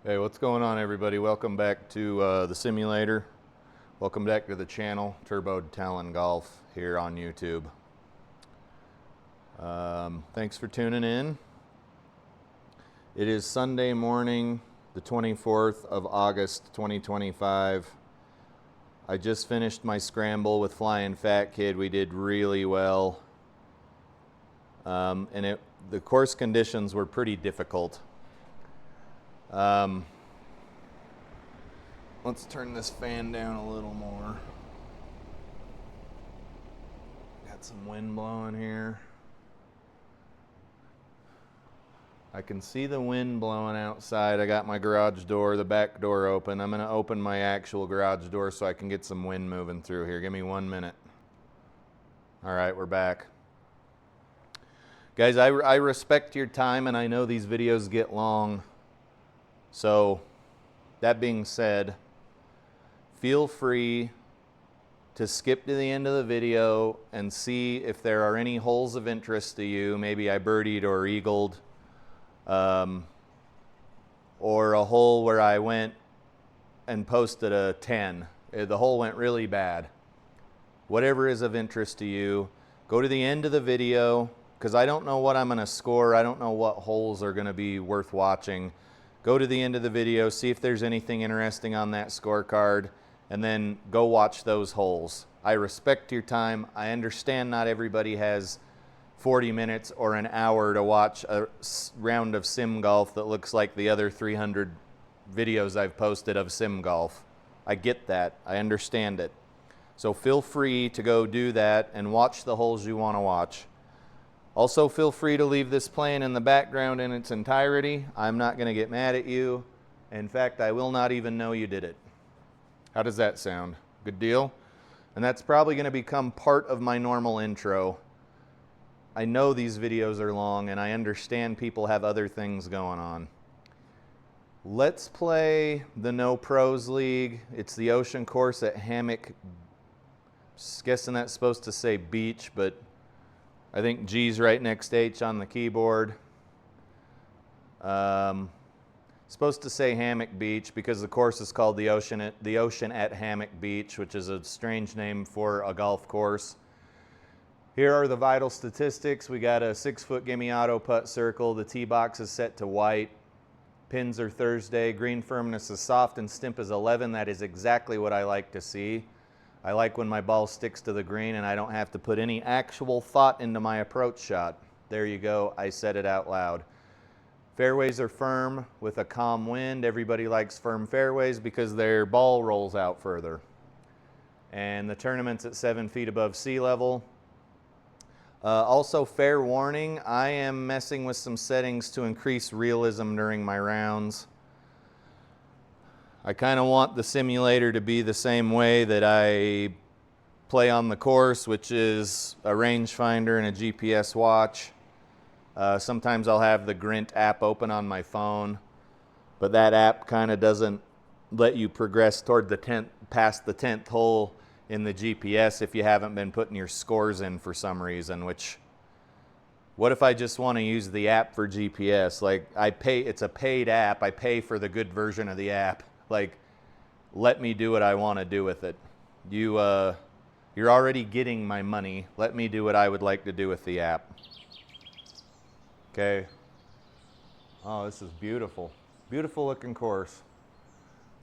Hey, what's going on, everybody? Welcome back to the simulator. Welcome back to the channel, Turbo Talon Golf here on YouTube. Thanks for tuning in. It is Sunday morning, the 24th of August, 2025. I just finished my scramble with Flying Fat Kid. We did really well. And the course conditions were pretty difficult. Let's turn this fan down a little more. Got some wind blowing here. I can see the wind blowing outside. I got my garage door, the back door open. I'm gonna open my actual garage door so I can get some wind moving through here. Give me 1 minute. All right, we're back. Guys, I respect your time, and I know these videos get long. So, that being said, feel free to skip to the end of the video and see if there are any holes of interest to you. Maybe I birdied or eagled, or a hole where I went and posted a 10. The hole went really bad. Whatever is of interest to you, go to the end of the video, because I don't know what I'm going to score. I don't know what holes are going to be worth watching. Go to the end of the video, see if there's anything interesting on that scorecard, and then go watch those holes. I respect your time. I understand not everybody has 40 minutes or an hour to watch a round of sim golf that looks like the other 300 videos I've posted of sim golf. I get that. I understand it. So feel free to go do that and watch the holes you want to watch. Also, feel free to leave this playing in the background in its entirety. I'm not going to get mad at you. In fact, I will not even know you did it. How does that sound? Good deal? And that's probably going to become part of my normal intro. I know these videos are long, and I understand people have other things going on. Let's play the No Pros League. It's the ocean course at Hammock. Guessing that's supposed to say beach, but I think G's right next to H on the keyboard. Supposed to say Hammock Beach because the course is called the Ocean at Hammock Beach, which is a strange name for a golf course. Here are the vital statistics. We got a 6-foot gimme auto putt circle. The tee box is set to white. Pins are Thursday. Green firmness is soft and stimp is 11. That is exactly what I like to see. I like when my ball sticks to the green and I don't have to put any actual thought into my approach shot. There you go. I said it out loud. Fairways are firm with a calm wind. Everybody likes firm fairways because their ball rolls out further. And the tournament's at 7 feet above sea level. Also, fair warning, I am messing with some settings to increase realism during my rounds. I kind of want the simulator to be the same way that I play on the course, which is a rangefinder and a GPS watch. Sometimes I'll have the Grint app open on my phone, but that app kind of doesn't let you progress toward the past the 10th hole in the GPS if you haven't been putting your scores in for some reason, which, what if I just want to use the app for GPS? Like, it's a paid app. I pay for the good version of the app. Like, let me do what I want to do with it. You're already getting my money. Let me do what I would like to do with the app. Okay. Oh, this is beautiful. Beautiful looking course.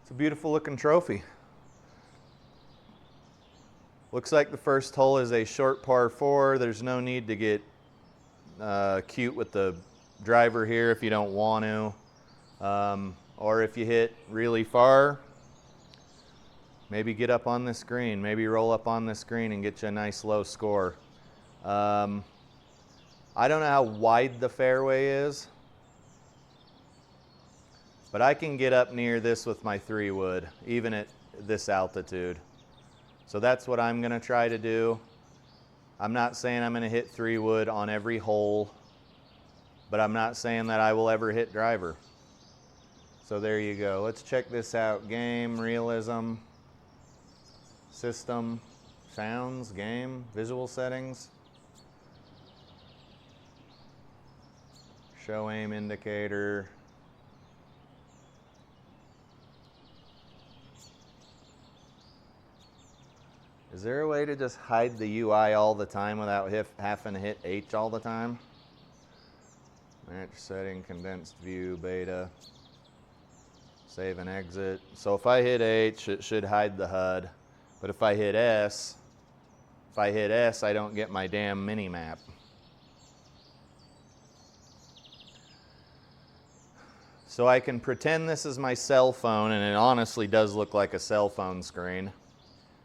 It's a beautiful looking trophy. Looks like the first hole is a short par 4. There's no need to get cute with the driver here if you don't want to. Or if you hit really far, maybe get up on this green. Maybe roll up on this green and get you a nice low score. I don't know how wide the fairway is, but I can get up near this with my 3-wood, even at this altitude. So that's what I'm going to try to do. I'm not saying I'm going to hit 3-wood on every hole, but I'm not saying that I will ever hit driver. So there you go. Let's check this out. Game, realism, system, sounds, game, visual settings. Show aim indicator. Is there a way to just hide the UI all the time without having to hit H all the time? Match setting, condensed view, beta. Save and exit. So if I hit H, it should hide the HUD. But if I hit S, I don't get my damn mini map. So I can pretend this is my cell phone, and it honestly does look like a cell phone screen.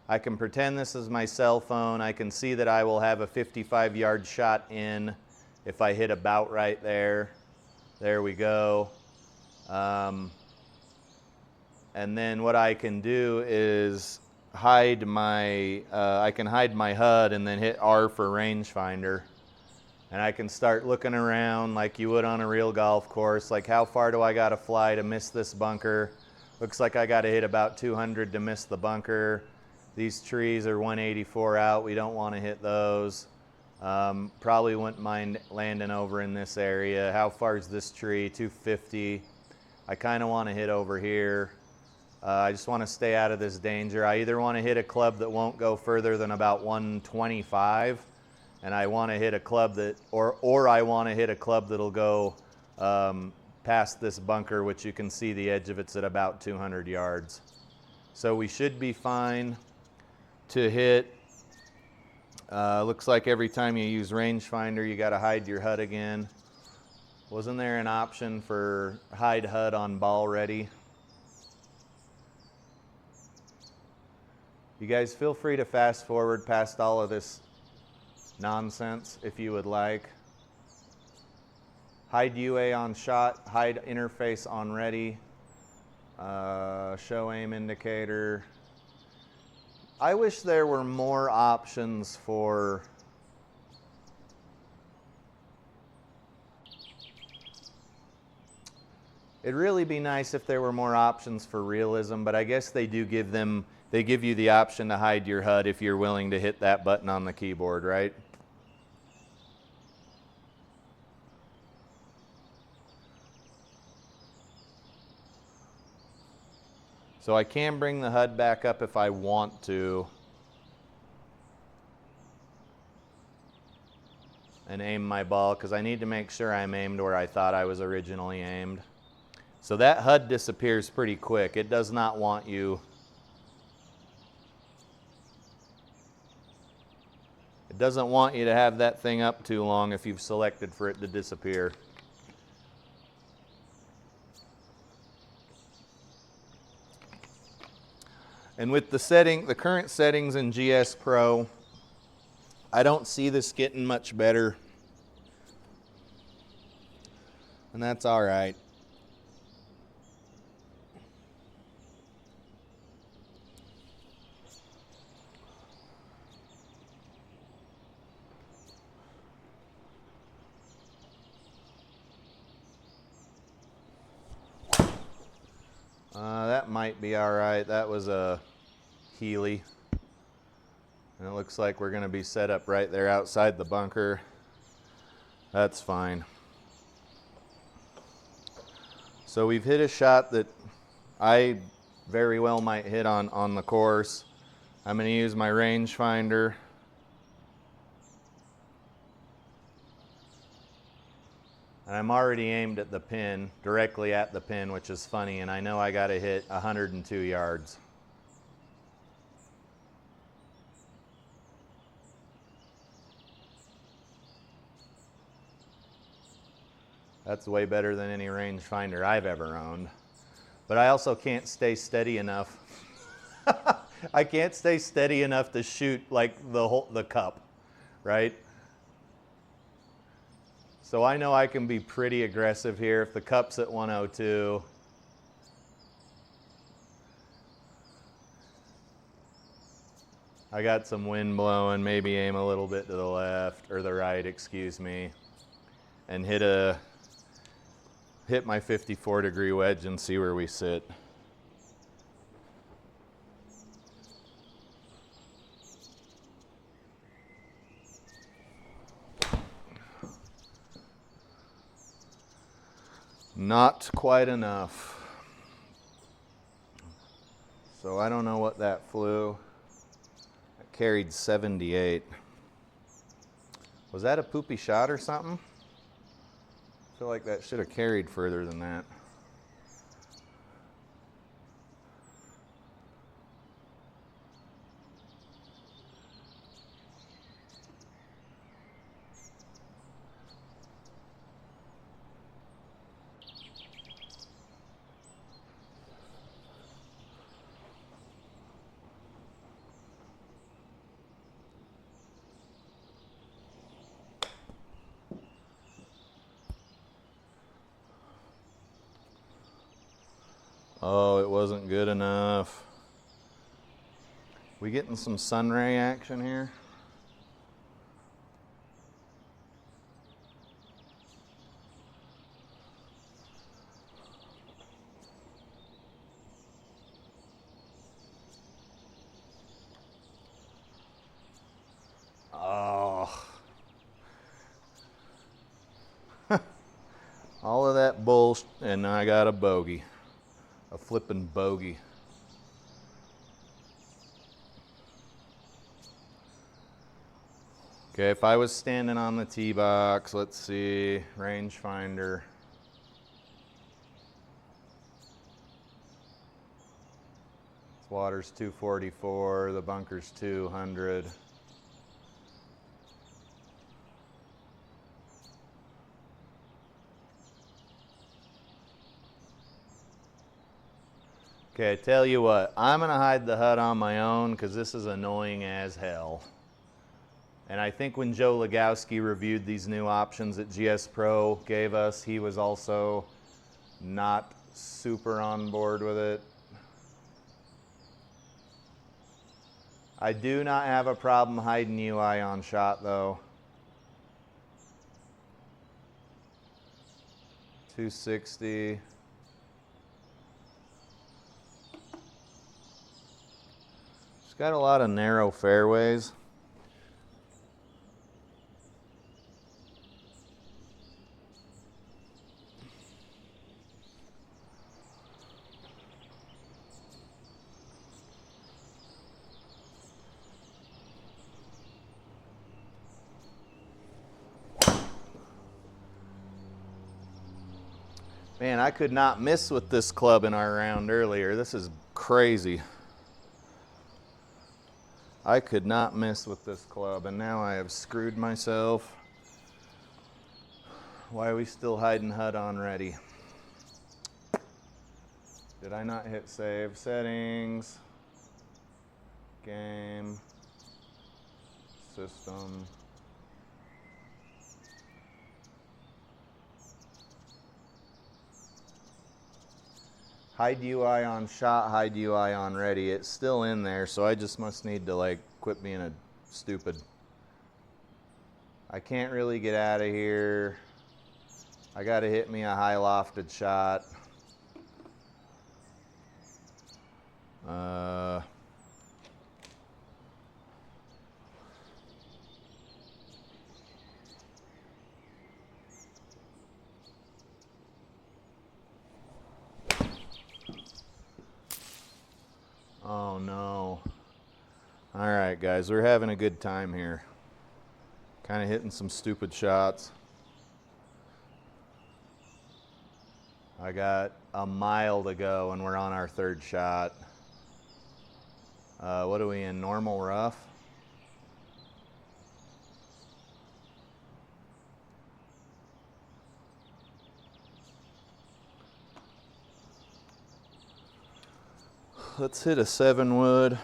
I can pretend this is my cell phone. I can see that I will have a 55-yard shot in if I hit about right there. There we go. And then what I can do is hide my, I can hide my HUD and then hit R for rangefinder. And I can start looking around like you would on a real golf course. Like, how far do I got to fly to miss this bunker? Looks like I got to hit about 200 to miss the bunker. These trees are 184 out. We don't want to hit those. Probably wouldn't mind landing over in this area. How far is this tree? 250. I kind of want to hit over here. I just want to stay out of this danger. I either want to hit a club that won't go further than about 125, and I want to hit a club that, or I want to hit a club that'll go past this bunker, which you can see the edge of it's at about 200 yards. So we should be fine to hit. Looks like every time you use rangefinder, you got to hide your HUD again. Wasn't there an option for hide HUD on ball ready? You guys feel free to fast forward past all of this nonsense if you would like. Hide UA on shot, hide interface on ready, show aim indicator. I wish there were more options for it'd really be nice if there were more options for realism, but I guess they do give them, they give you the option to hide your HUD if you're willing to hit that button on the keyboard, right? So I can bring the HUD back up if I want to and aim my ball, because I need to make sure I'm aimed where I thought I was originally aimed. So that HUD disappears pretty quick. It does not want you. It doesn't want you to have that thing up too long if you've selected for it to disappear. And with the current settings in GSPro, I don't see this getting much better. And that's all right. That might be all right. That was a Healy. And it looks like we're going to be set up right there outside the bunker. That's fine. So we've hit a shot that I very well might hit on the course. I'm going to use my rangefinder. And I'm already aimed at the pin, directly at the pin, which is funny, and I know I got to hit 102 yards. That's way better than any rangefinder I've ever owned. But I also can't stay steady enough. I can't stay steady enough to shoot like the cup, right? So I know I can be pretty aggressive here if the cup's at 102. I got some wind blowing, maybe aim a little bit to the left, or the right, excuse me, and hit my 54-degree wedge and see where we sit. Not quite enough. So I don't know what that flew. That carried 78. Was that a poopy shot or something? I feel like that should have carried further than that. Oh, it wasn't good enough. We getting some sunray action here? Oh. All of that bullshit, and I got a bogey. A flippin' bogey. Okay, if I was standing on the tee box, let's see, rangefinder. This water's 244, the bunker's 200. Okay, I tell you what, I'm gonna hide the HUD on my own because this is annoying as hell. And I think when Joe Legowski reviewed these new options that GSPro gave us, he was also not super on board with it. I do not have a problem hiding UI on shot though. 260. It's got a lot of narrow fairways. Man, I could not miss with this club in our round earlier. This is crazy. I could not miss with this club, and now I have screwed myself. Why are we still hiding HUD on ready? Did I not hit save? Settings, game, system. Hide UI on shot, hide UI on ready. It's still in there, so I just must need to like quit being a stupid. I can't really get out of here. I gotta hit me a high lofted shot. Oh no. All right, guys, we're having a good time here. Kind of hitting some stupid shots. I got a mile to go and we're on our third shot. What are we in, normal rough? Let's hit a 7-wood.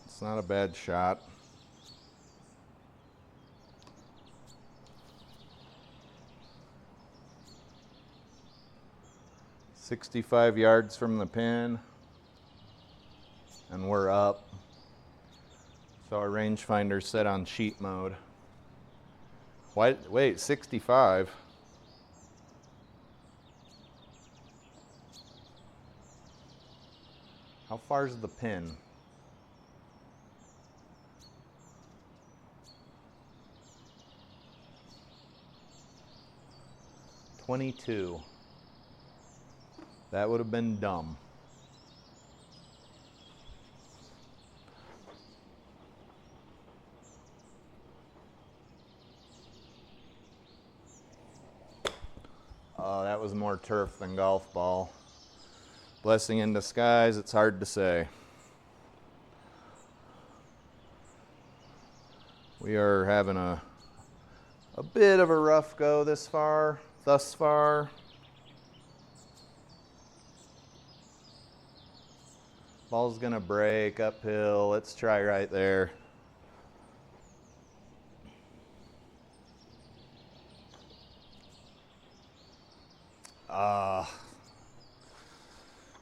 It's not a bad shot. "65 yards from the pin, and we're up." So our rangefinder's set on cheat mode. Why, wait, 65? How far is the pin? $22. That would have been dumb. Oh, that was more turf than golf ball. Blessing in disguise, it's hard to say. We are having a bit of a rough go thus far. Ball's gonna break uphill. Let's try right there.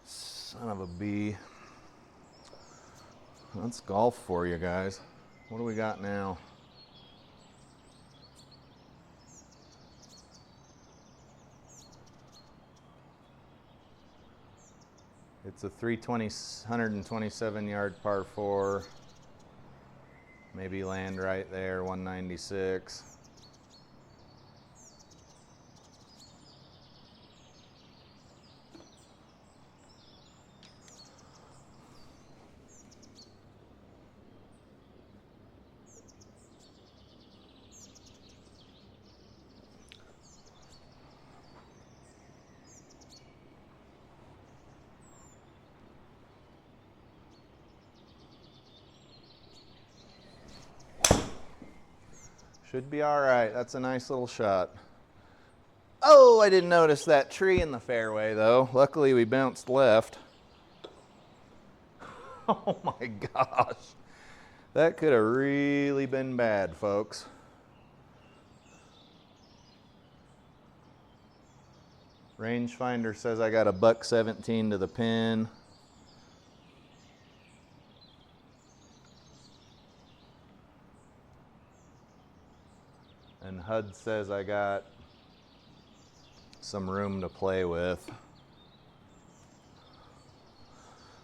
Son of a bee. That's golf for you guys. What do we got now? It's a 127 yard par 4. Maybe land right there, 196. Should be all right. That's a nice little shot. Oh, I didn't notice that tree in the fairway though. Luckily we bounced left. Oh my gosh. That could have really been bad, folks. Rangefinder says I got a $117 to the pin. And HUD says I got some room to play with.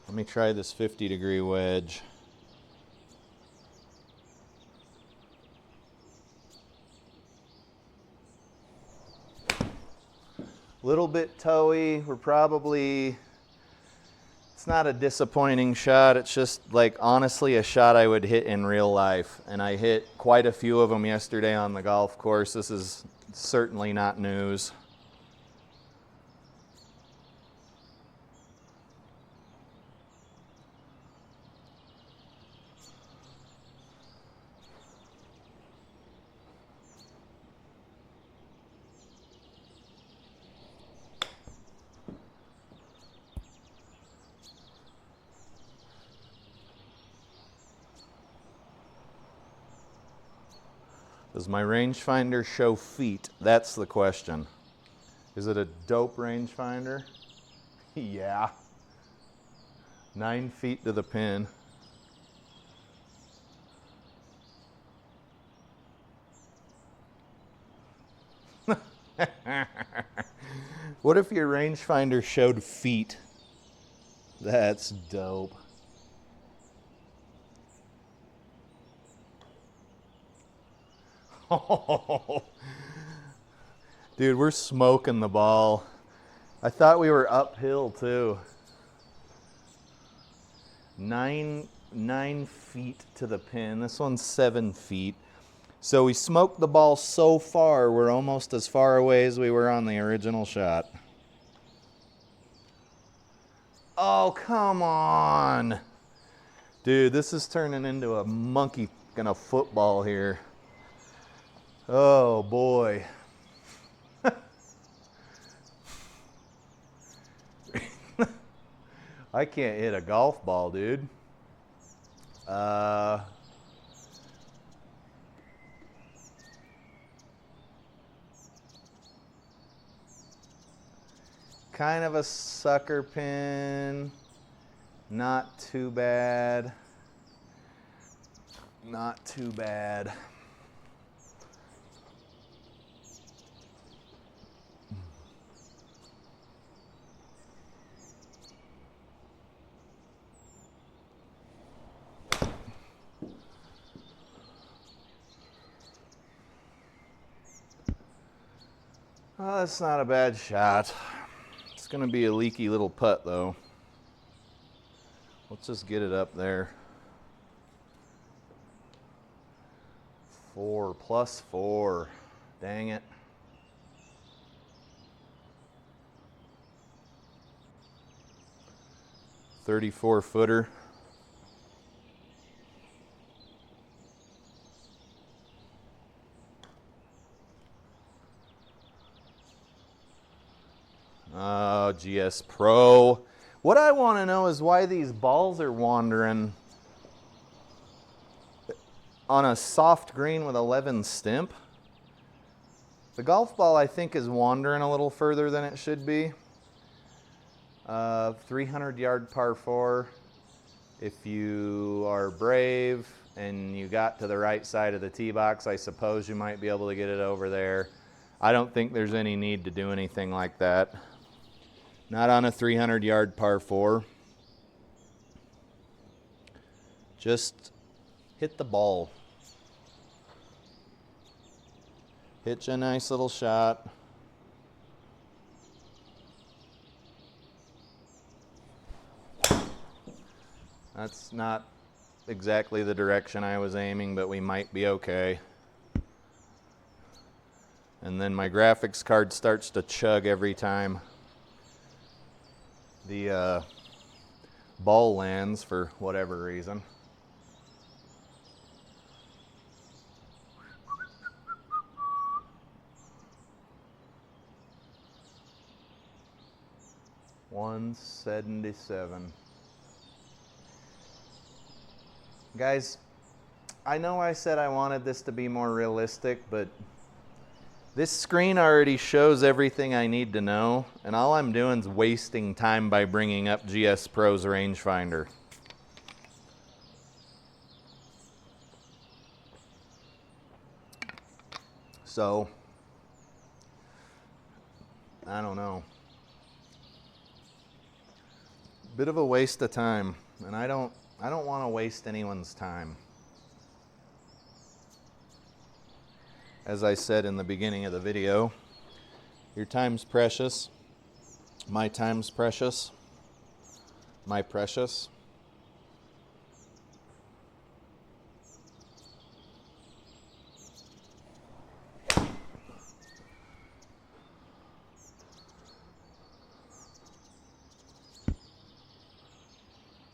Let me try this 50-degree wedge. Little bit toey. We're probably, it's not a disappointing shot. It's just like honestly a shot I would hit in real life. And I hit quite a few of them yesterday on the golf course. This is certainly not news. Does my rangefinder show feet? That's the question. Is it a dope rangefinder? Yeah. 9 feet to the pin. What if your rangefinder showed feet? That's dope. Oh, dude, we're smoking the ball. I thought we were uphill too. 9 feet to the pin. This one's 7 feet. So we smoked the ball so far, we're almost as far away as we were on the original shot. Oh, come on. Dude, this is turning into a monkey and a football here. Oh boy. I can't hit a golf ball, dude. Kind of a sucker pin. Not too bad. Not too bad. Oh, that's not a bad shot. It's going to be a leaky little putt, though. Let's just get it up there. 4 plus 4. Dang it. .34 footer. Oh, GSPro. What I want to know is why these balls are wandering on a soft green with 11 stimp. The golf ball, I think, is wandering a little further than it should be. 300-yard par 4. If you are brave and you got to the right side of the tee box, I suppose you might be able to get it over there. I don't think there's any need to do anything like that. Not on a 300-yard par 4. Just hit the ball. Hit you a nice little shot. That's not exactly the direction I was aiming, but we might be okay. And then my graphics card starts to chug every time the ball lands for whatever reason. .177. Guys, I know I said I wanted this to be more realistic, but this screen already shows everything I need to know, and all I'm doing is wasting time by bringing up GSPro's rangefinder. So, I don't know. Bit of a waste of time, and I don't want to waste anyone's time. As I said in the beginning of the video, your time's precious. My time's precious. My precious.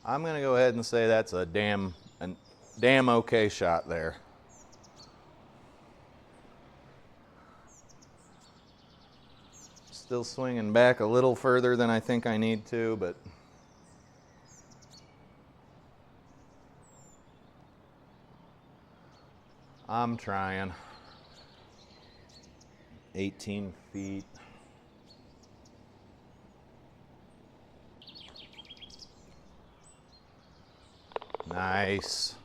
I'm going to go ahead and say that's a damn okay shot there. Still swinging back a little further than I think I need to, but I'm trying. 18 feet. Nice.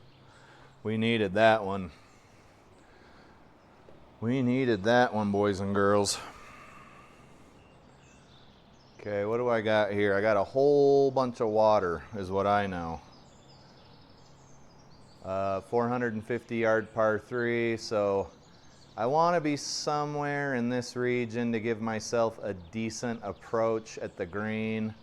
We needed that one. We needed that one, boys and girls. Okay, what do I got here? I got a whole bunch of water, is what I know. 450-yard par 3, so I want to be somewhere in this region to give myself a decent approach at the green.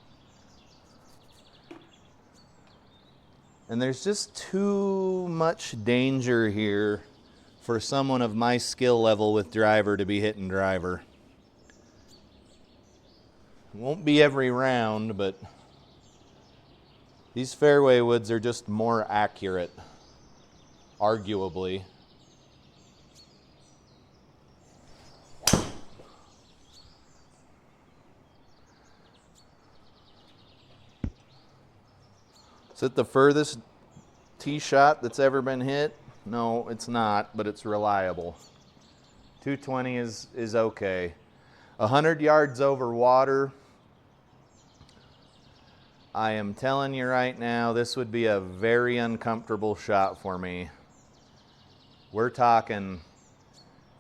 And there's just too much danger here for someone of my skill level with driver to be hitting driver. Won't be every round, but these fairway woods are just more accurate, arguably. Is it the furthest tee shot that's ever been hit? No, it's not, but it's reliable. 220 is okay. 100 yards over water. I am telling you right now, this would be a very uncomfortable shot for me. We're talking,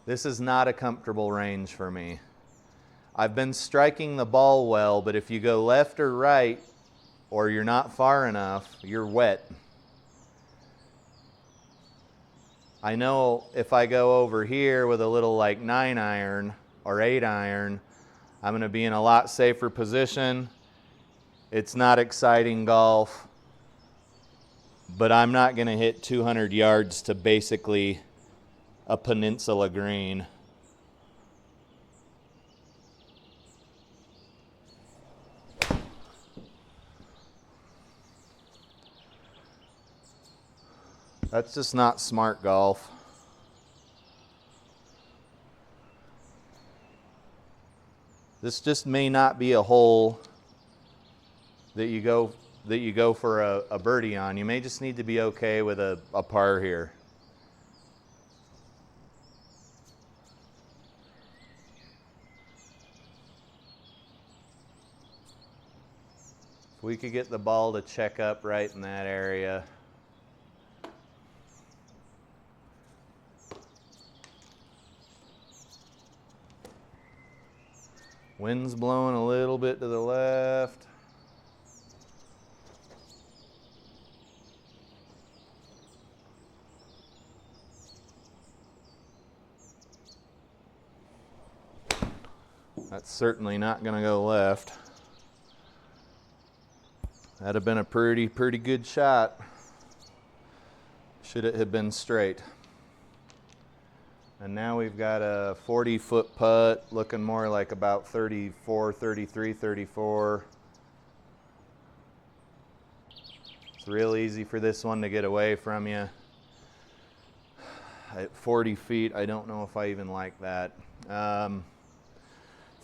this is not a comfortable range for me. I've been striking the ball well, but if you go left or right, or you're not far enough, you're wet. I know if I go over here with a little like 9-iron, or 8 iron, I'm going to be in a lot safer position. It's not exciting golf, but I'm not going to hit 200 yards to basically a peninsula green. That's just not smart golf. This just may not be a hole that you go for a birdie on. You may just need to be okay with a par here. If we could get the ball to check up right in that area. Wind's blowing a little bit to the left. That's certainly not going to go left. That'd have been a pretty good shot. Should it have been straight. And now we've got a 40-foot putt, looking more like about 34, 33, 34. It's real easy for this one to get away from you. At 40 feet, I don't know if I even like that.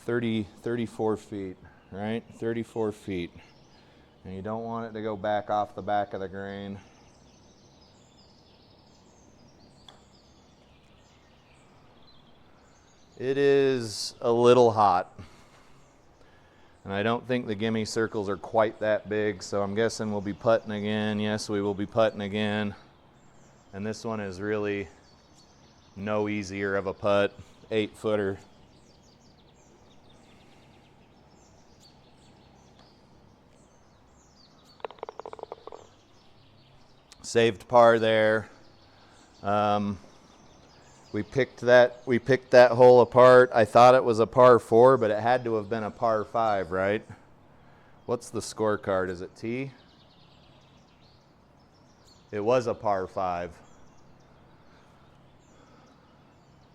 34 feet, right? 34 feet. And you don't want it to go back off the back of the green. It is a little hot. And I don't think the gimme circles are quite that big, so I'm guessing we'll be putting again. Yes, we will be putting again. And this one is really no easier of a putt. 8-footer. Saved par there. We picked that hole apart. I thought it was a par 4, but it had to have been a par 5, right? What's the scorecard? Is it T? It was a par 5.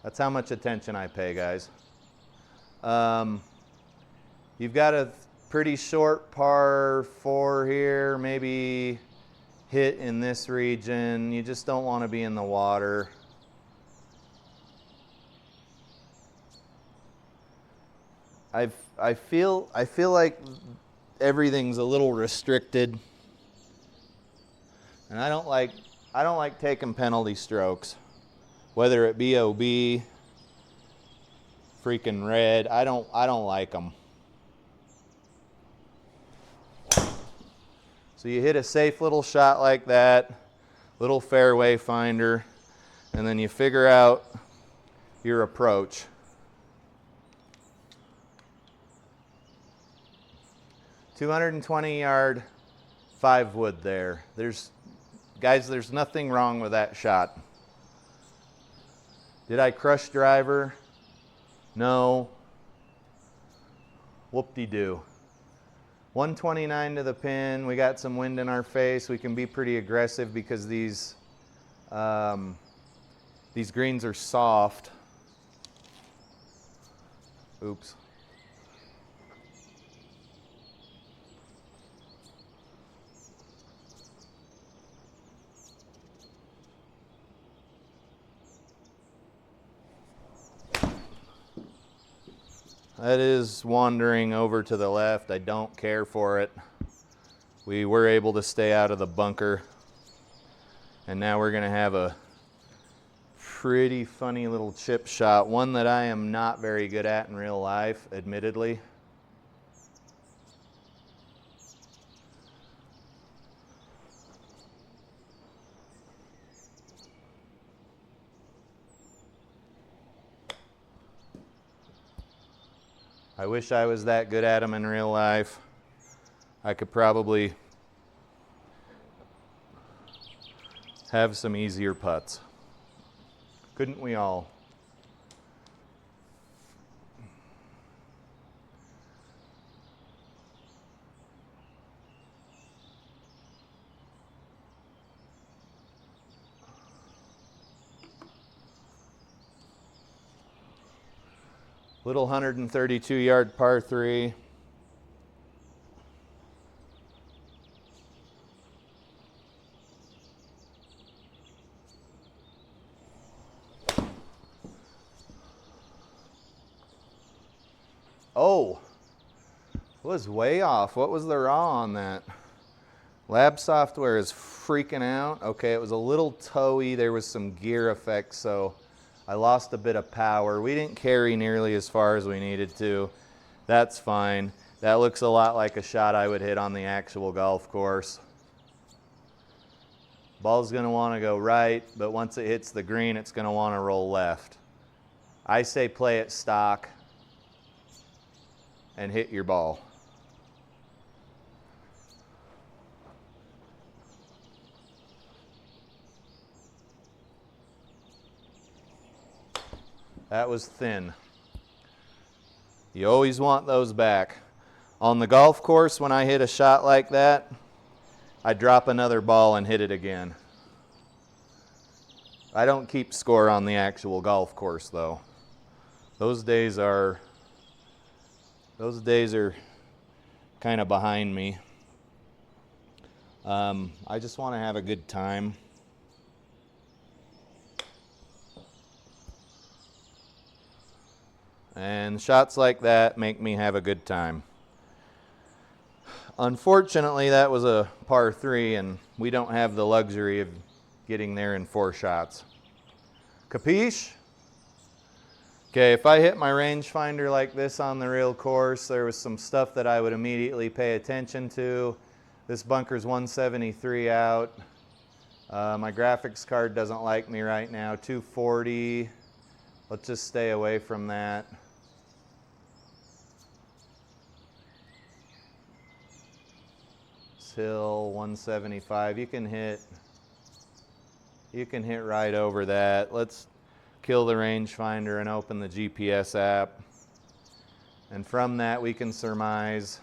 That's how much attention I pay, guys. You've got a pretty short par 4 here, maybe hit in this region. You just don't want to be in the water. I feel like everything's a little restricted, and I don't like taking penalty strokes, whether it be OB, freaking red. I don't like them. So you hit a safe little shot like that, little fairway finder, and then you figure out your approach. .220-yard 5-wood there. Guys, there's nothing wrong with that shot. Did I crush driver? No. Whoop-de-doo. 129 to the pin. We got some wind in our face. We can be pretty aggressive because these greens are soft. Oops. That is wandering over to the left. I don't care for it. We were able to stay out of the bunker. And now we're going to have a pretty funny little chip shot. One that I am not very good at in real life, admittedly. I wish I was that good at them in real life. I could probably have some easier putts. Couldn't we all? Little 132 yard par 3. Oh, was way off. What was the raw on that? Lab software is freaking out. Okay, it was a little towy. There was some gear effect, so I lost a bit of power. We didn't carry nearly as far as we needed to. That's fine. That looks a lot like a shot I would hit on the actual golf course. Ball's gonna wanna go right, but once it hits the green, it's gonna wanna roll left. I say play it stock and hit your ball. That was thin. You always want those back. On the golf course, when I hit a shot like that, I drop another ball and hit it again. I don't keep score on the actual golf course though. Those days are kind of behind me. I just want to have a good time. And shots like that make me have a good time. Unfortunately, that was a par 3, and we don't have the luxury of getting there in 4 shots. Capiche? Okay, if I hit my rangefinder like this on the real course, there was some stuff that I would immediately pay attention to. This bunker's 173 out. My graphics card doesn't like me right now. 240. Let's just stay away from that. This hill, 175. You can hit right over that. Let's kill the rangefinder and open the GPS app. And from that we can surmise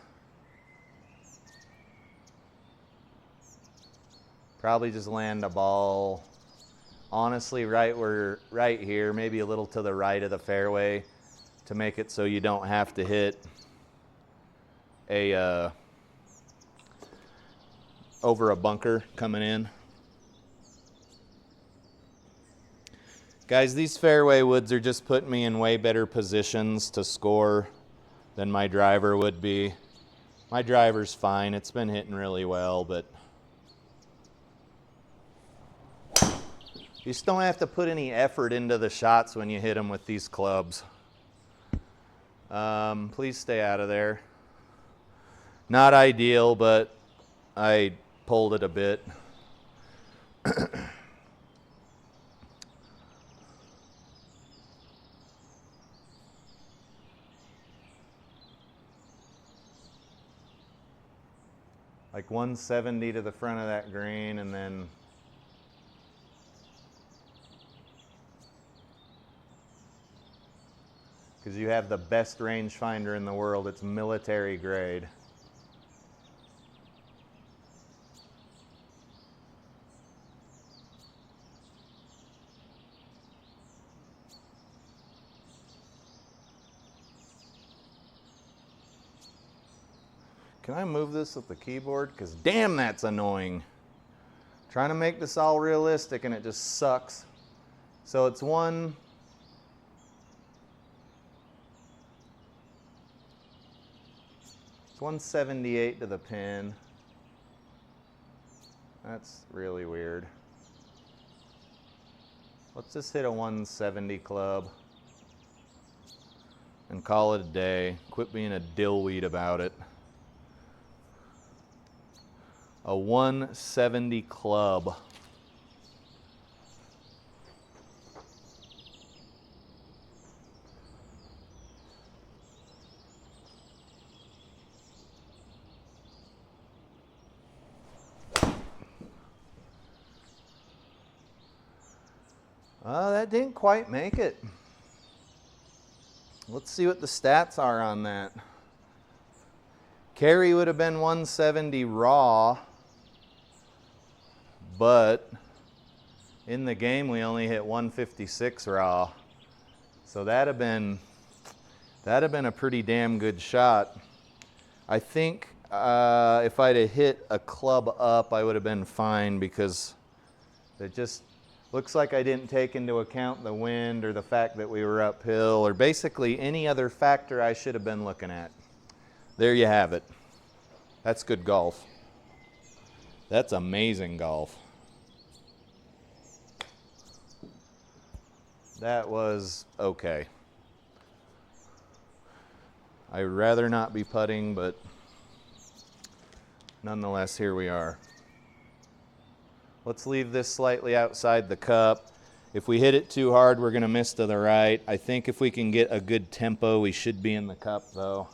probably just land a ball honestly right here, maybe a little to the right of the fairway to make it so you don't have to hit a over a bunker coming in. Guys, these fairway woods are just putting me in way better positions to score than my driver would be. My driver's fine, it's been hitting really well, but you just don't have to put any effort into the shots when you hit them with these clubs. Please stay out of there. Not ideal, but I pulled it a bit. Like 170 to the front of that green, and then because you have the best rangefinder in the world, it's military grade. Can I move this with the keyboard? Because damn, that's annoying. Trying to make this all realistic and it just sucks. So it's 178 to the pin. That's really weird. Let's just hit a 170 club and call it a day. Quit being a dillweed about it. A 170 club. That didn't quite make it. Let's see what the stats are on that. Carry would have been 170 raw, but in the game we only hit 156 raw. So that'd have been That'd have been a pretty damn good shot. I think if I'd have hit a club up, I would have been fine, because it just looks like I didn't take into account the wind or the fact that we were uphill or basically any other factor I should have been looking at. There you have it. That's good golf. That's amazing golf. That was okay. I'd rather not be putting, but nonetheless, here we are. Let's leave this slightly outside the cup. If we hit it too hard, we're going to miss to the right. I think if we can get a good tempo, we should be in the cup, though.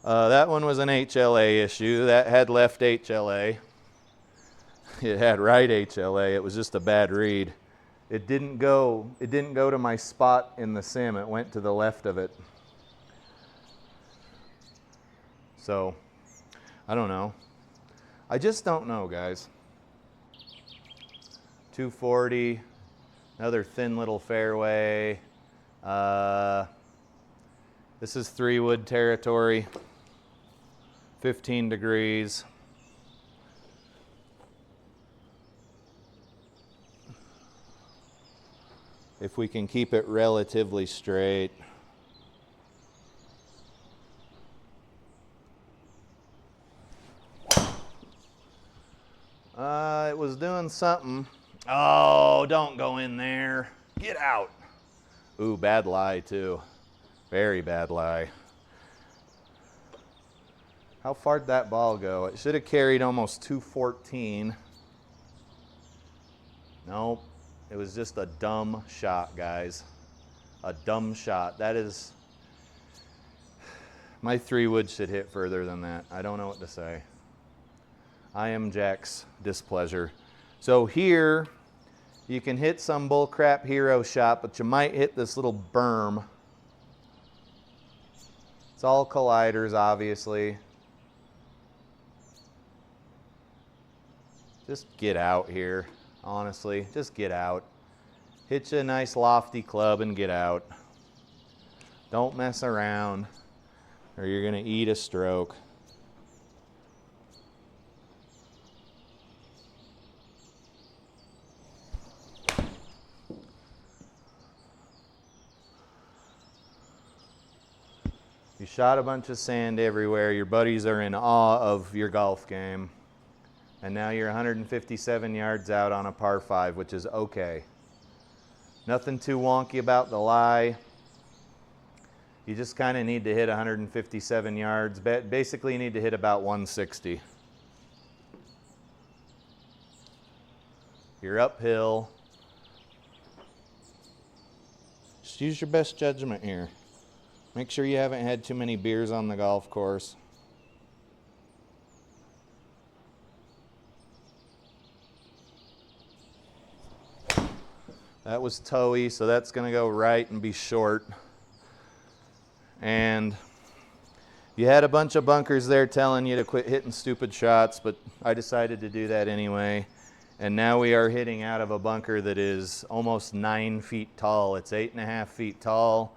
That one was an HLA issue. That had left HLA. It had right HLA. It was just a bad read. It didn't go to my spot in the sim. It went to the left of it. So, I don't know. I just don't know, guys. 240, another thin little fairway. This is 3-wood territory, 15 degrees. If we can keep it relatively straight. It was doing something. Oh, don't go in there. Get out. Ooh, bad lie too. Very bad lie. How far did that ball go? It should have carried almost 214. Nope. It was just a dumb shot, guys. A dumb shot. That is... My 3-wood should hit further than that. I don't know what to say. I am Jack's displeasure. So here, you can hit some bullcrap hero shot, but you might hit this little berm. It's all colliders, obviously. Just get out here, honestly. Just get out. Hit you a nice lofty club and get out. Don't mess around, or you're going to eat a stroke. You shot a bunch of sand everywhere. Your buddies are in awe of your golf game. And now you're 157 yards out on a par 5, which is okay. Nothing too wonky about the lie. You just kind of need to hit 157 yards. Basically, you need to hit about 160. You're uphill. Just use your best judgment here. Make sure you haven't had too many beers on the golf course. That was toey, so that's going to go right and be short. And you had a bunch of bunkers there telling you to quit hitting stupid shots, but I decided to do that anyway. And now we are hitting out of a bunker that is almost 9 feet tall. It's 8.5 feet tall.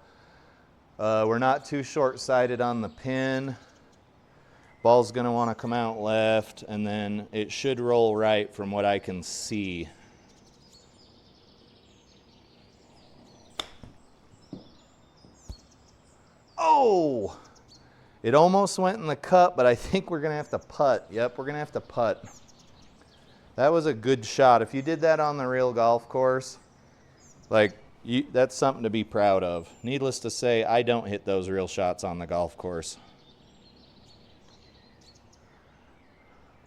We're not too short-sighted on the pin. Ball's going to want to come out left, and then it should roll right from what I can see. Oh! It almost went in the cup, but I think we're going to have to putt. Yep, we're going to have to putt. That was a good shot. If you did that on the real golf course, that's something to be proud of. Needless to say, I don't hit those real shots on the golf course.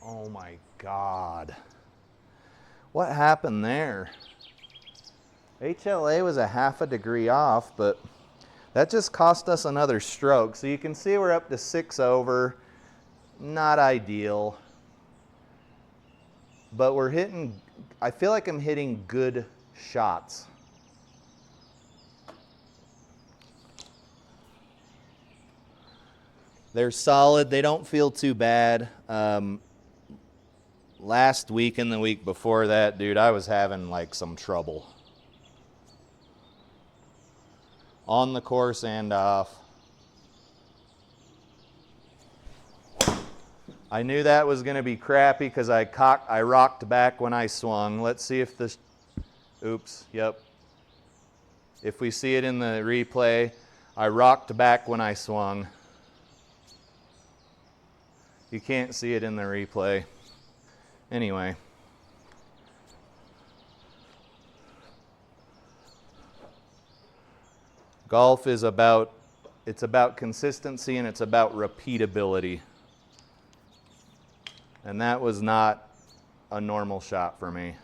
Oh my God. What happened there? HLA was a ½ degree off, but that just cost us another stroke. So you can see we're up to 6 over. Not ideal. But we're hitting, I feel like I'm hitting good shots. They're solid. They don't feel too bad. Last week and the week before that, dude, I was having like some trouble. on the course and off. I knew that was going to be crappy because I rocked back when I swung. Let's see if this, oops, yep. If we see it in the replay, I rocked back when I swung. You can't see it in the replay. Anyway. Golf is about, it's about consistency and it's about repeatability. And that was not a normal shot for me.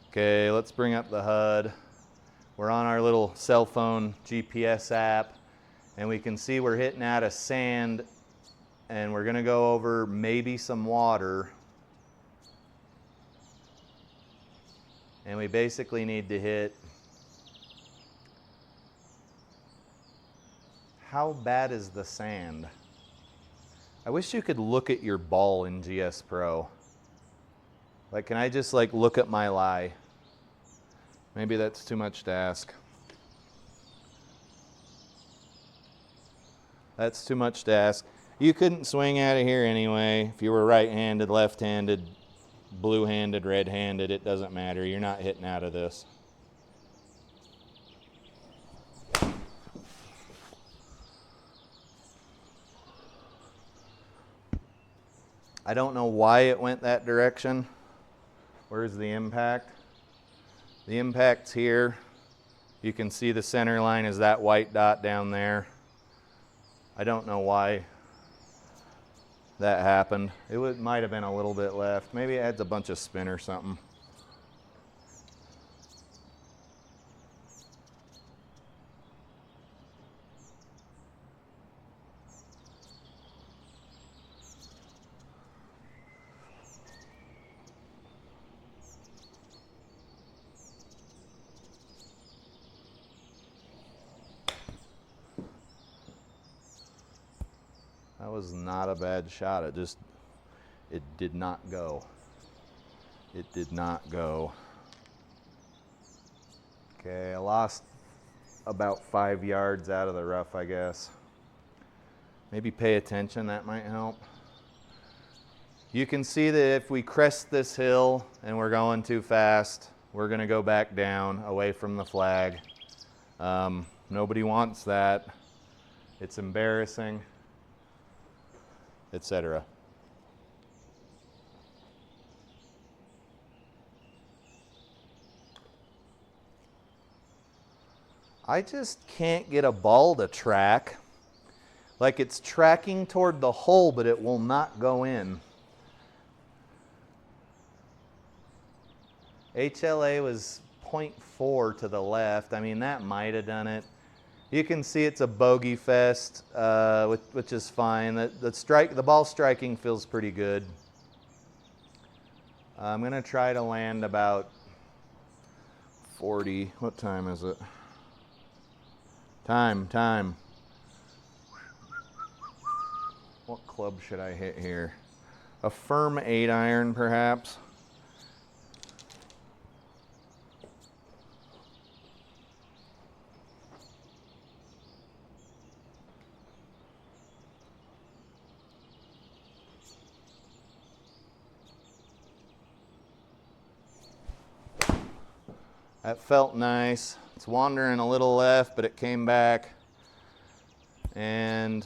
Okay, let's bring up the HUD. We're on our little cell phone GPS app, and we can see we're hitting out of sand, and we're gonna go over maybe some water. And we basically need to hit, how bad is the sand? I wish you could look at your ball in GSPro. Like, can I just like look at my lie? Maybe that's too much to ask. That's too much to ask. You couldn't swing out of here anyway. If you were right-handed, left-handed, blue-handed, red-handed, it doesn't matter. You're not hitting out of this. I don't know why it went that direction. Where's the impact? The impact's here. You can see the center line is that white dot down there. I don't know why that happened. It might have been a little bit left. Maybe it adds a bunch of spin or something. That was not a bad shot. It did not go. It did not go. Okay, I lost about 5 yards out of the rough, I guess. Maybe pay attention, that might help. You can see that if we crest this hill and we're going too fast, we're gonna go back down away from the flag. Nobody wants that. It's embarrassing, etc. I just can't get a ball to track. Like, it's tracking toward the hole, but it will not go in. HLA was 0.4 to the left. I mean, that might have done it. You can see it's a bogey fest, which is fine. The ball striking feels pretty good. I'm gonna try to land about 40. What time is it? Time. What club should I hit here? A firm 8-iron, perhaps. That felt nice. It's wandering a little left, but it came back. And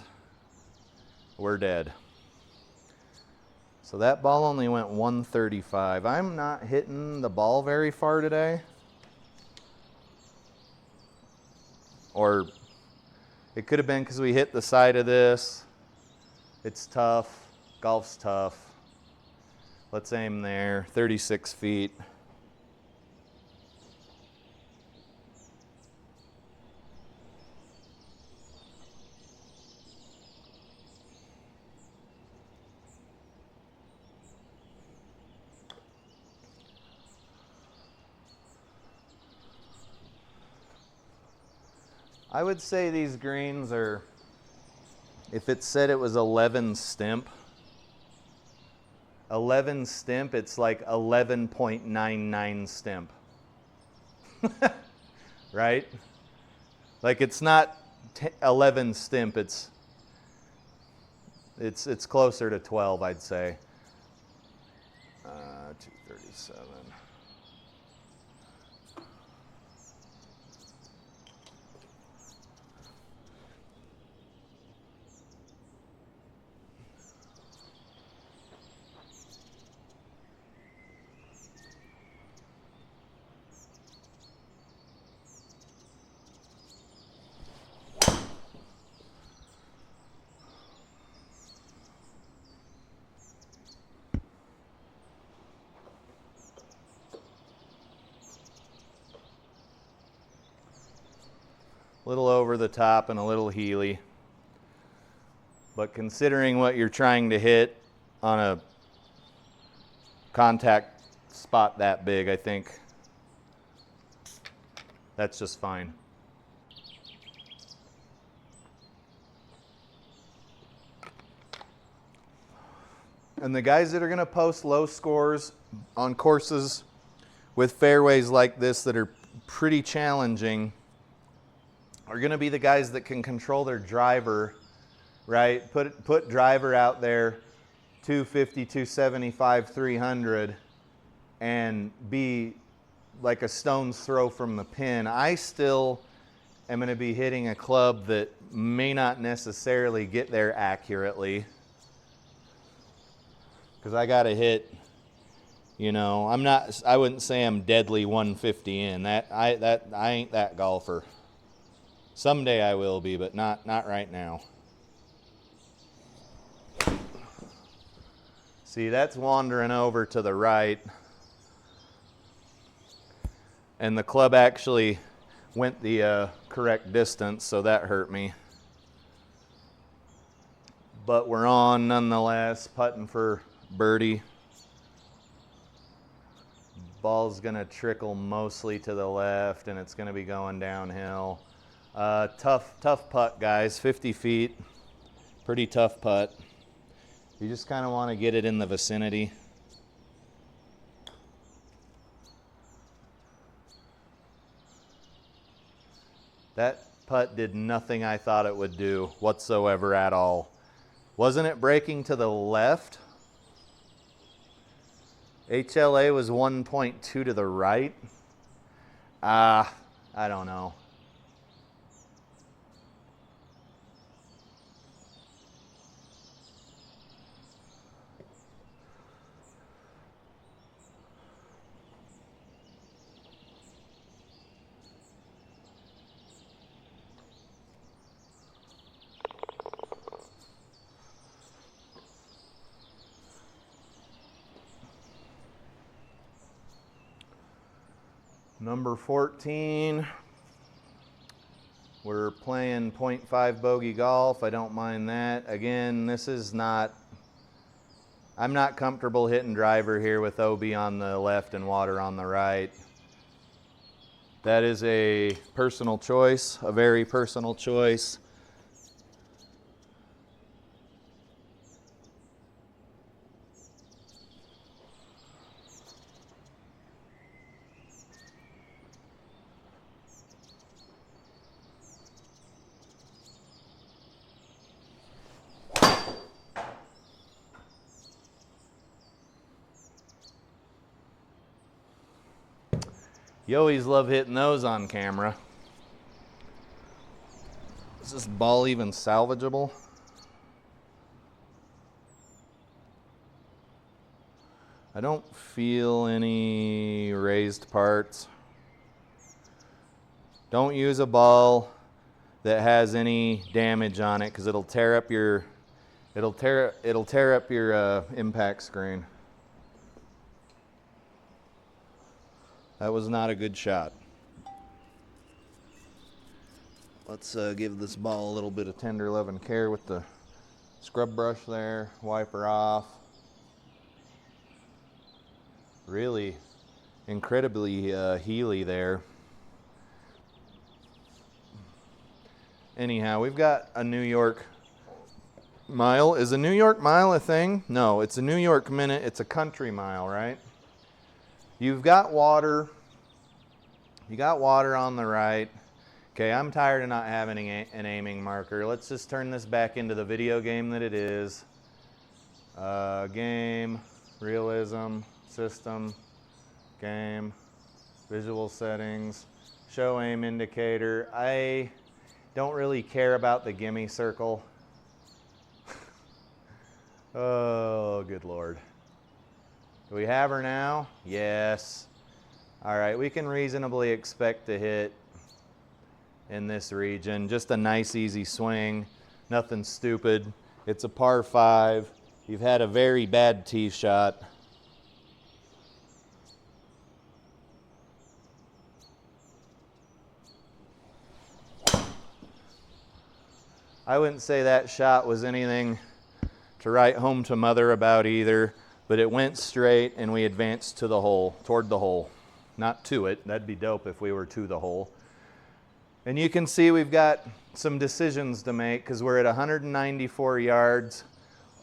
we're dead. So that ball only went 135. I'm not hitting the ball very far today. Or it could have been because we hit the side of this. It's tough. Golf's tough. Let's aim there. 36 feet. I would say these greens are, if it said it was 11 stimp, it's like 11.99 stimp. Right? Like it's not 11 stimp, it's closer to 12, I'd say. 237. A little over the top and a little heely. But considering what you're trying to hit on a contact spot that big, I think that's just fine. And the guys that are going to post low scores on courses with fairways like this that are pretty challenging are going to be the guys that can control their driver, right? Put driver out there 250, 275, 300 and be like a stone's throw from the pin. I still am going to be hitting a club that may not necessarily get there accurately because I got to hit, you know, I wouldn't say I'm deadly 150 in. I ain't that golfer. Someday I will be, but not right now. See, that's wandering over to the right. And the club actually went the correct distance, so that hurt me. But we're on nonetheless, putting for birdie. Ball's gonna trickle mostly to the left, and it's gonna be going downhill. Tough putt, guys, 50 feet, pretty tough putt. You just kind of want to get it in the vicinity. That putt did nothing I thought it would do whatsoever at all. Wasn't it breaking to the left? HLA was 1.2 to the right. I don't know. Number 14, we're playing .5 bogey golf. I don't mind that. Again, this is not, I'm not comfortable hitting driver here with OB on the left and water on the right. That is a personal choice, a very personal choice. You always love hitting those on camera. Is this ball even salvageable? I don't feel any raised parts. Don't use a ball that has any damage on it because it'll tear up your impact screen. That was not a good shot. Let's give this ball a little bit of tender love and care with the scrub brush there. Wipe her off. Really incredibly heely there. Anyhow, we've got a New York mile. Is a New York mile a thing? No, it's a New York minute. It's a country mile, right? You've got water. You got water on the right. Okay, I'm tired of not having an aiming marker. Let's just turn this back into the video game that it is. Game, realism, system, game, visual settings, show aim indicator. I don't really care about the gimme circle. Oh, good Lord. Do we have her now? Yes. All right, we can reasonably expect to hit in this region. Just a nice, easy swing. Nothing stupid. It's a par 5. You've had a very bad tee shot. I wouldn't say that shot was anything to write home to mother about either, but it went straight and we advanced to the hole, toward the hole. Not to it. That'd be dope if we were to the hole. And you can see we've got some decisions to make because we're at 194 yards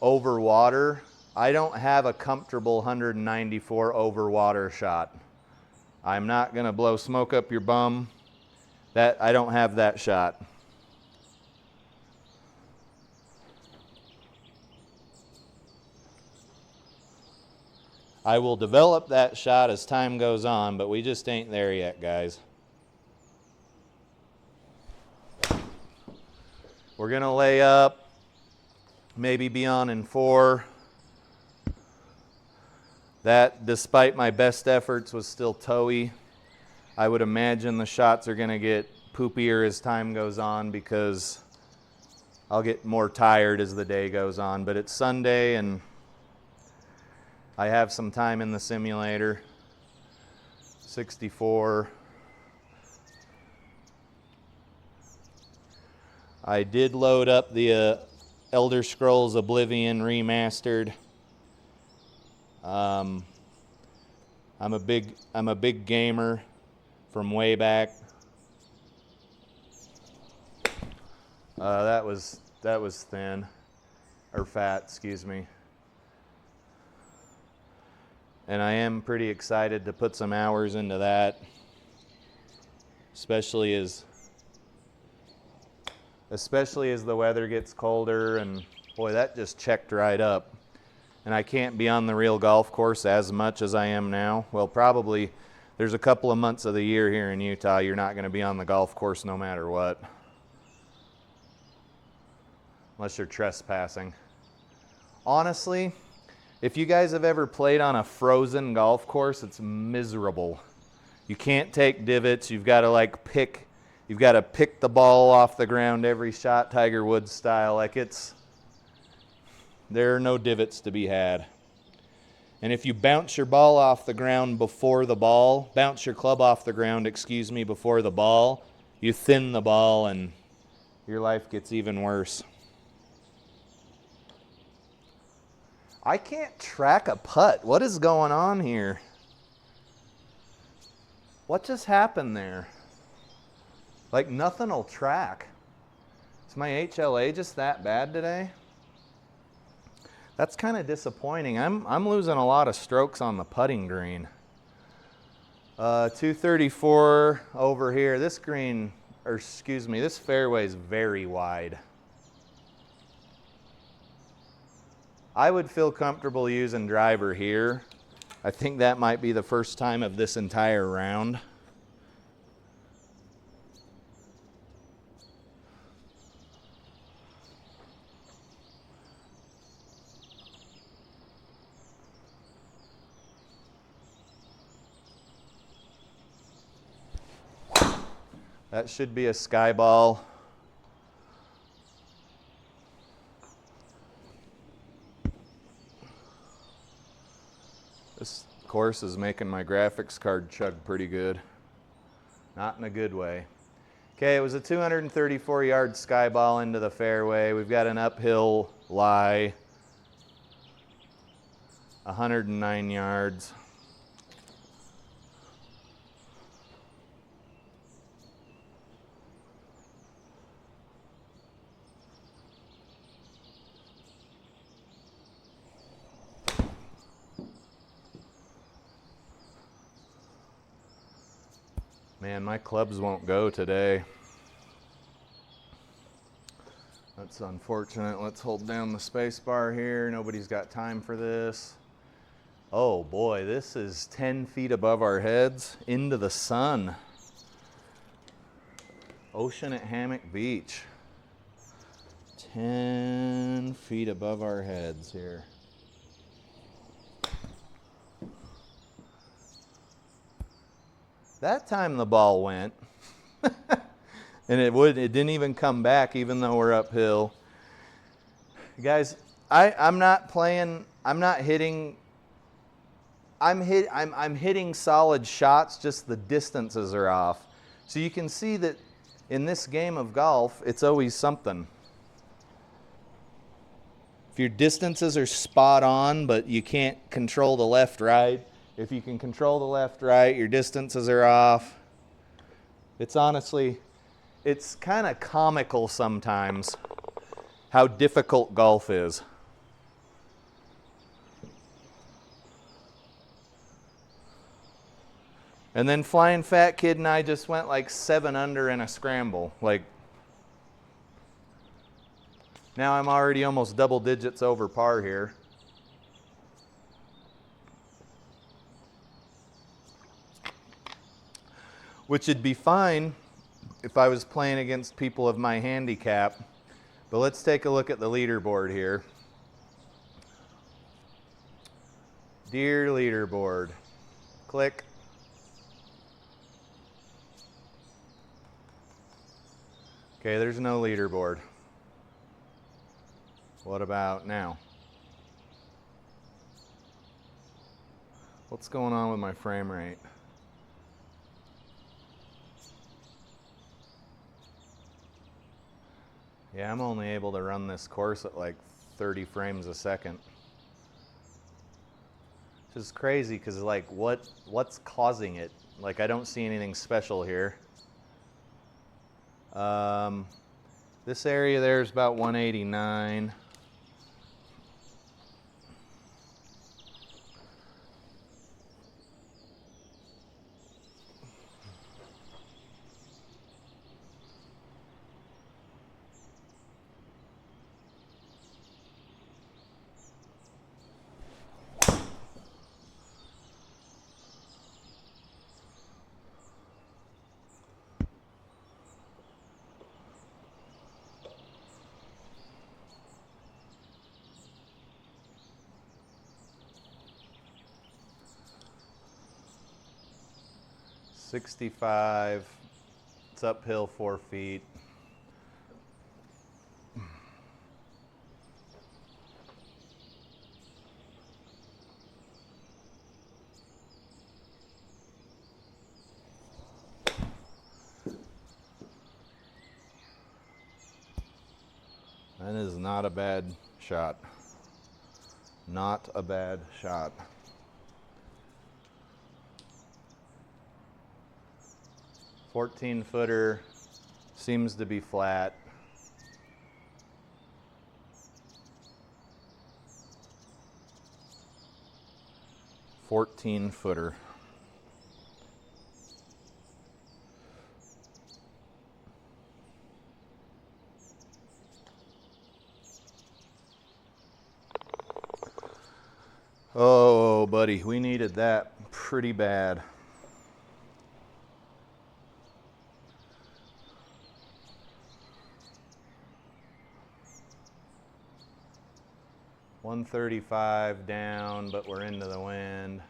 over water. I don't have a comfortable 194 over water shot. I'm not going to blow smoke up your bum. I don't have that shot. I will develop that shot as time goes on, but we just ain't there yet, guys. We're going to lay up, maybe be on in 4. That, despite my best efforts, was still toey. I would imagine the shots are going to get poopier as time goes on because I'll get more tired as the day goes on. But it's Sunday and I have some time in the simulator. 64. I did load up the Elder Scrolls Oblivion Remastered. I'm a big gamer from way back. That was thin, or fat, excuse me. And I am pretty excited to put some hours into that, especially as the weather gets colder. And boy, that just checked right up. And I can't be on the real golf course as much as I am now. Well, probably there's a couple of months of the year here in Utah you're not going to be on the golf course no matter what, unless you're trespassing. Honestly, if you guys have ever played on a frozen golf course, it's miserable. You can't take divots. You've got to pick the ball off the ground every shot, Tiger Woods style. There are no divots to be had. And if you bounce your club off the ground before the ball, you thin the ball and your life gets even worse. I can't track a putt. What is going on here? What just happened there? Nothing will track. Is my HLA just that bad today? That's kind of disappointing. I'm losing a lot of strokes on the putting green. 234 over here. This fairway is very wide. I would feel comfortable using driver here. I think that might be the first time of this entire round. That should be a sky ball. This course is making my graphics card chug pretty good. Not in a good way. Okay, it was a 234-yard sky ball into the fairway. We've got an uphill lie, 109 yards. Man, my clubs won't go today. That's unfortunate. Let's hold down the space bar here. Nobody's got time for this. Oh boy, this is 10 feet above our heads into the sun. Ocean at Hammock Beach. 10 feet above our heads here. That time the ball went. And it didn't even come back even though we're uphill. Guys, I'm hitting solid shots, just the distances are off. So you can see that in this game of golf, it's always something. If your distances are spot on, but you can't control the left-right, if you can control the left-right, your distances are off. It's honestly, it's kind of comical sometimes how difficult golf is. And then Flying Fat Kid and I just went like 7 under in a scramble. Like, now I'm already almost double digits over par here. Which would be fine if I was playing against people of my handicap. But let's take a look at the leaderboard here. Dear leaderboard. Click. Okay, there's no leaderboard. What about now? What's going on with my frame rate? Yeah, I'm only able to run this course at like 30 frames a second. Which is crazy because like what's causing it? Like I don't see anything special here. This area there is about 189. $65. It's uphill 4 feet. That is not a bad shot. Not a bad shot. "14-footer seems to be flat. "14-footer. Oh, buddy, we needed that pretty bad. $135 down, but we're into the wind.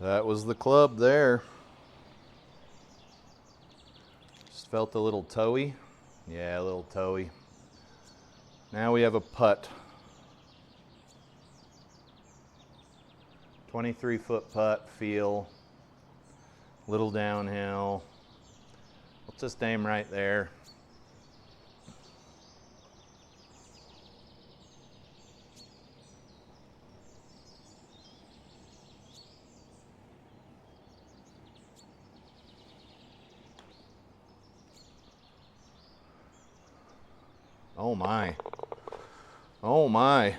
That was the club there. Just felt a little toey. Yeah, a little toey. Now we have a putt. 23-foot putt, feel. Little downhill. Let's just aim right there. Oh my. Oh my.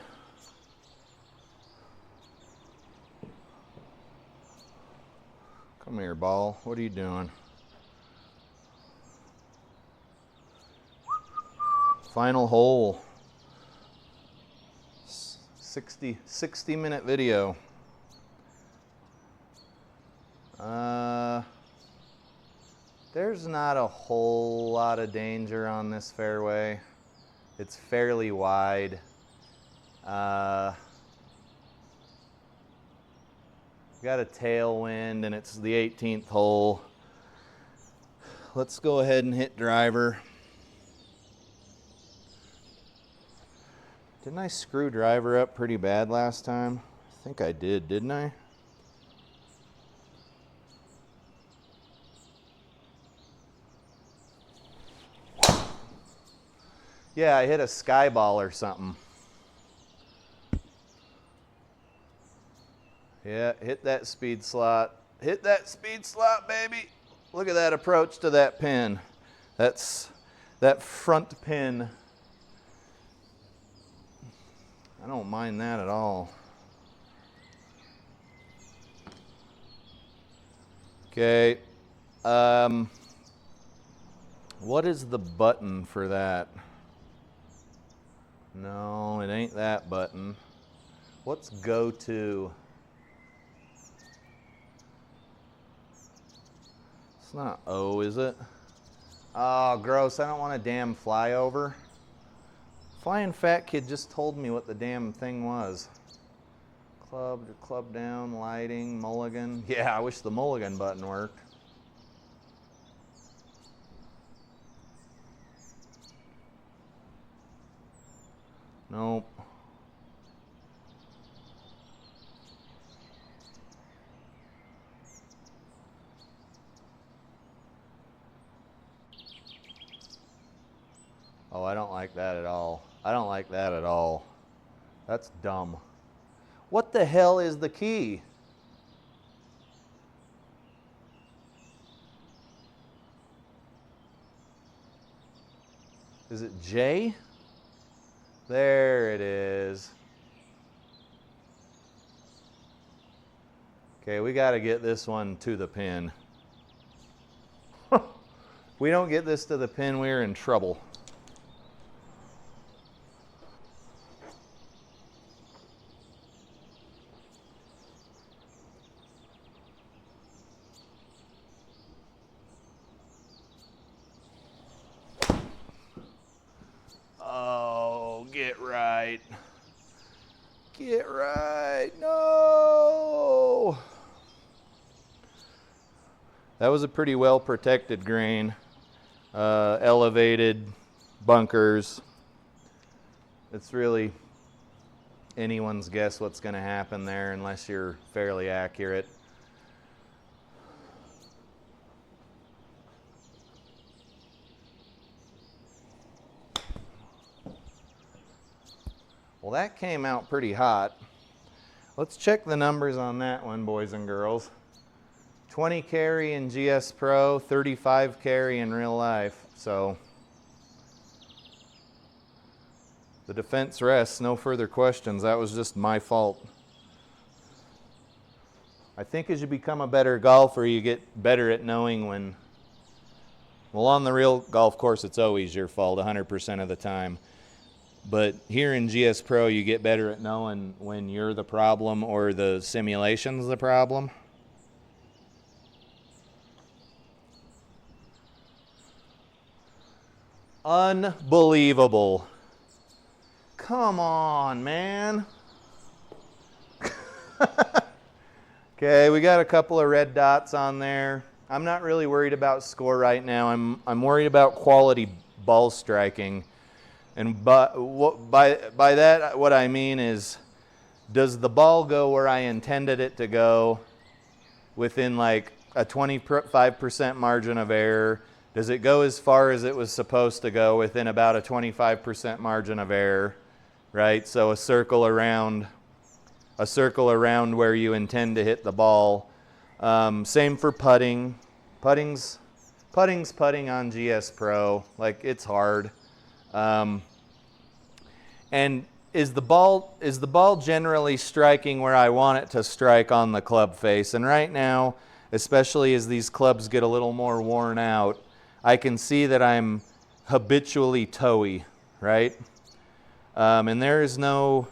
Come here, ball. What are you doing? Final hole. 60-minute video. There's not a whole lot of danger on this fairway. It's fairly wide. Got a tailwind and it's the 18th hole. Let's go ahead and hit driver. Didn't I screw driver up pretty bad last time? I think I did, didn't I? Yeah, I hit a sky ball or something. Yeah, hit that speed slot. Hit that speed slot, baby. Look at that approach to that pin. That's that front pin. I don't mind that at all. Okay. What is the button for that? No, it ain't that button. What's go to? It's not O, is it? Oh, gross. I don't want a damn flyover. Flying fat kid just told me what the damn thing was. Club down, lighting, mulligan. Yeah, I wish the mulligan button worked. Nope. Oh, I don't like that at all. I don't like that at all. That's dumb. What the hell is the key? Is it J? There it is. Okay, we got to get this one to the pin. If we don't get this to the pin, we're in trouble. Oh, get right. Get right. No! That was a pretty well protected green. Elevated bunkers. It's really anyone's guess what's going to happen there unless you're fairly accurate. Well, that came out pretty hot. Let's check the numbers on that one, boys and girls. 20 carry in GSPro, 35 carry in real life. So the defense rests, no further questions. That was just my fault. I think as you become a better golfer, you get better at knowing when, well, on the real golf course, it's always your fault 100% of the time. But here in GSPro, you get better at knowing when you're the problem or the simulation's the problem. Unbelievable. Come on, man. Okay, we got a couple of red dots on there. I'm not really worried about score right now. I'm worried about quality ball striking. And by that, what I mean is, does the ball go where I intended it to go within like a 25% margin of error? Does it go as far as it was supposed to go within about a 25% margin of error, right? So a circle around where you intend to hit the ball. Same for putting. Putting's putting on GSPro. Like, it's hard. And is the ball generally striking where I want it to strike on the club face? And right now, especially as these clubs get a little more worn out, I can see that I'm habitually toey, right? And there's no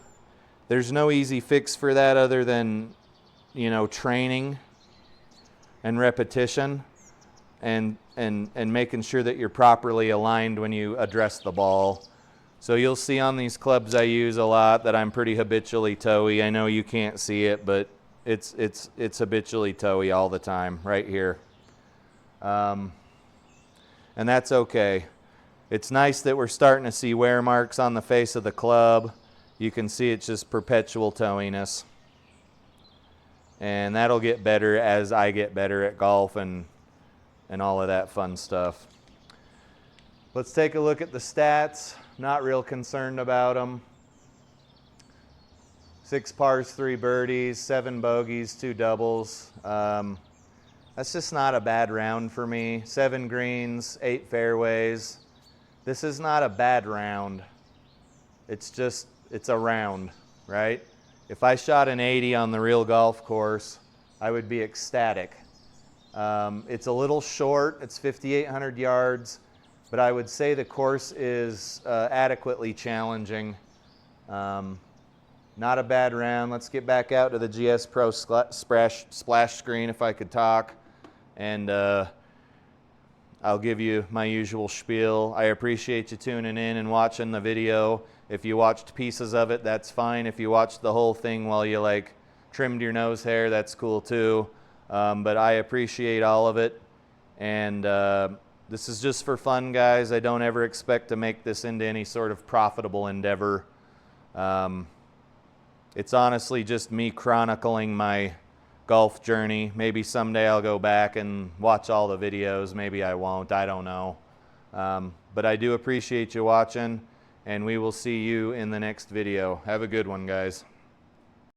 easy fix for that other than, you know, training and repetition and making sure that you're properly aligned when you address the ball. So you'll see on these clubs I use a lot that I'm pretty habitually toey. I know you can't see it, but it's habitually toey all the time right here. And that's okay. It's nice that we're starting to see wear marks on the face of the club. You can see it's just perpetual towiness. And that'll get better as I get better at golf and all of that fun stuff. Let's take a look at the stats. Not real concerned about them. 6 pars, 3 birdies, 7 bogeys, 2 doubles. That's just not a bad round for me. 7 greens, 8 fairways. This is not a bad round. It's a round, right? If I shot an 80 on the real golf course, I would be ecstatic. It's a little short. It's 5,800 yards, but I would say the course is adequately challenging. Not a bad round. Let's get back out to the GSPro splash screen if I could talk, and I'll give you my usual spiel. I appreciate you tuning in and watching the video. If you watched pieces of it, that's fine. If you watched the whole thing while you like trimmed your nose hair, that's cool too. But I appreciate all of it. And this is just for fun, guys. I don't ever expect to make this into any sort of profitable endeavor. It's honestly just me chronicling my golf journey. Maybe someday I'll go back and watch all the videos. Maybe I won't. I don't know. But I do appreciate you watching, and we will see you in the next video. Have a good one, guys.